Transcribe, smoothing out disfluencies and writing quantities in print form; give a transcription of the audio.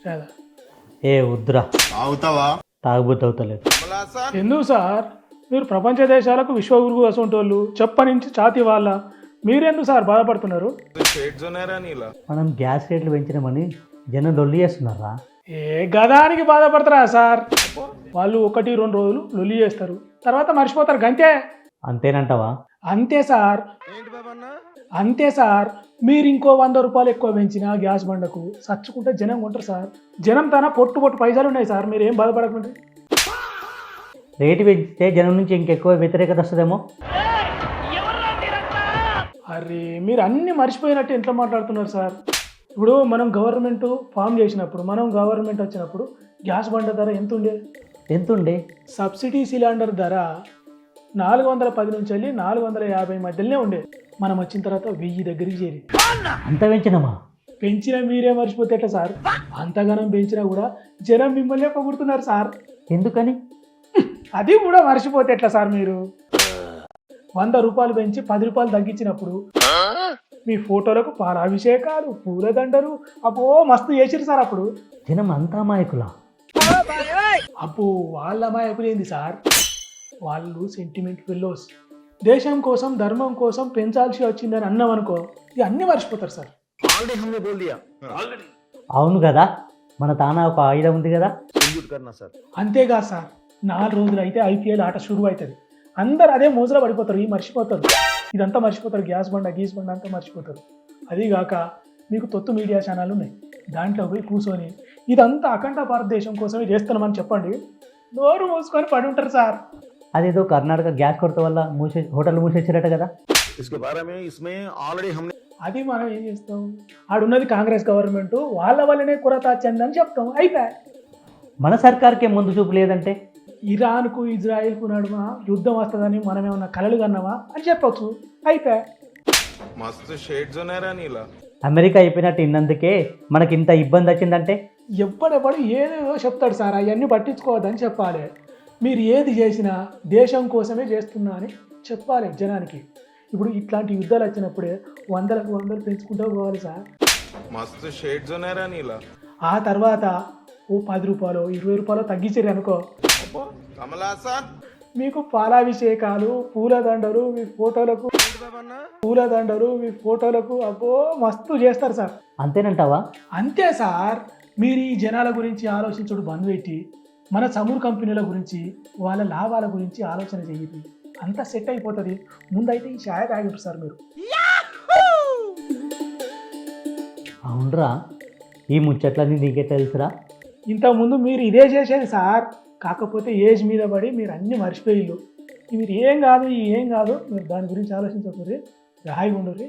కదా ఏ వద్దురా అవుతావా తాగుబోతు అవుతలేదు. ఎందుకు సార్ మీరు ప్రపంచ దేశాలకు విశ్వగురువు అసంటోళ్ళు చెప్పనించి ఛాతి వాళ్ళ మీరెందుకు సార్ బాధపడుతున్నారు? మనం గ్యాస్ రేట్లు పెంచినామని జనం లొల్లి చేస్తున్నారా? ఏ గదానికి బాధపడతారా సార్? వాళ్ళు 1-2 రోజులు లొల్లి చేస్తారు, తర్వాత మర్చిపోతారు గంతే. అంతేనంటావా? అంతే సార్, అంతే సార్. మీరు ఇంకో 100 రూపాయలు ఎక్కువ పెంచినా గ్యాస్ బండకు సచ్చుకుంటే జనం కొంటారు సార్. జనం తన పొట్టు పైసలు ఉన్నాయి సార్, మీరు ఏం బాధపడకండి. రేటు పెంచితే జనం నుంచి ఇంకెక్కువ వ్యతిరేకత వస్తుందేమో. అరే మీరు అన్నీ మర్చిపోయినట్టు ఎంత మాట్లాడుతున్నారు సార్? ఇప్పుడు మనం గవర్నమెంట్ ఫామ్ చేసినప్పుడు, మనం గవర్నమెంట్ వచ్చినప్పుడు గ్యాస్ బండ ధర ఎంత ఉండే? సబ్సిడీ సిలిండర్ ధర 410 నుంచి వెళ్ళి 450 మధ్యలోనే ఉండే. మనం వచ్చిన తర్వాత 1000 దగ్గరికి చేరి. అంత పెంచినామా? పెంచిన మీరే మర్చిపోతే ఎట్లా సార్? అంతగానం పెంచినా కూడా జనం మిమ్మల్ని పొగుడుతున్నారు సార్. ఎందుకని? అది కూడా మర్చిపోతే ఎట్లా సార్? మీరు 100 రూపాయలు పెంచి 10 రూపాయలు తగ్గించినప్పుడు మీ ఫోటోలకు పాలాభిషేకాలు, పూలదండలు అబ్బో మస్తు చేసిరు సార్. అప్పుడు జనం అంతా అమాయకులా? అబ్బో వాళ్ళ అమాయకులు ఏంది సార్? వాళ్ళు సెంటిమెంట్ ఫెలోస్. దేశం కోసం ధర్మం కోసం పెంచాల్సి వచ్చిందని అన్నాం అనుకో, ఇక అన్నీ మర్చిపోతారు సార్. అవును కదా, మన తానా ఒక ఆయుధం ఉంది కదా. అంతేకాదు సార్, 4 రోజులు అయితే ఐపీఎల్ ఆట షురువు అవుతుంది. అందరు అదే మోజులో పడిపోతారు, మర్చిపోతారు, ఇదంతా మర్చిపోతారు, గ్యాస్ బండ అంతా మర్చిపోతారు. అదీగాక మీకు తొత్తు మీడియా ఛానల్ ఉన్నాయి, దాంట్లో పోయి కూర్చొని ఇదంతా అఖండ భారతదేశం కోసమే చేస్తున్నామని చెప్పండి, నోరు మూసుకొని పడి ఉంటారు సార్. అదేదో కర్ణాటక గ్యాస్ కొరత వల్ల హోటల్ మూసేసారట కదా. అది మనం ఏం చేస్తాం? ఆడున్నది కాంగ్రెస్ గవర్నమెంట్, వాళ్ళ వల్లనే కొరత వచ్చిందని చెప్తాం, అయిపోయా. మన సర్కార్కే ముందు చూపు లేదంటే? ఇరాన్కు ఇజ్రాయిల్కు నడుమ యుద్ధం వస్తుందని మనం ఏమన్నా కలలు కన్నామా అని చెప్పచ్చు, అయిపోయా. అమెరికా అయిపోయినట్టు ఇన్నందుకే మనకి ఇంత ఇబ్బంది వచ్చిందంటే? ఎప్పుడెప్పుడు ఏదేదో చెప్తాడు సార్, అవన్నీ పట్టించుకోవద్దని చెప్పాలి. మీరు ఏది చేసినా దేశం కోసమే చేస్తున్నా అని చెప్పాలి జనానికి. ఇప్పుడు ఇట్లాంటి యుద్ధాలు వచ్చినప్పుడే 100 పెంచుకుంటూ పోవాలి సార్. ఆ తర్వాత ఓ 10 రూపాయలు 20 రూపాయలు తగ్గించారు అనుకో, మీకు పాలాభిషేకాలు, పూలదండలు మీ ఫోటోలకు అబ్బో మస్తు చేస్తారు సార్. అంతేనంటావా? అంతే సార్. మీరు ఈ జనాల గురించి ఆలోచించడం బంద్ పెట్టి మన చమురు కంపెనీల గురించి, వాళ్ళ లాభాల గురించి ఆలోచన చేయండి, అంతా సెట్ అయిపోతుంది. ముందైతే ఈ ఛాయ్ తాగిరు సార్ మీరు. అవునరా, ఈ ముచ్చట్లన్నీ నీకే తెలుసురా? ఇంతకుముందు మీరు ఇదే చేసేది సార్, కాకపోతే ఏజ్ మీద పడి మీరు అన్నీ మర్చిపోయిల్లు. మీరు ఏం కాదు మీరు దాని గురించి ఆలోచించకూరి, హాయిగా ఉండరు.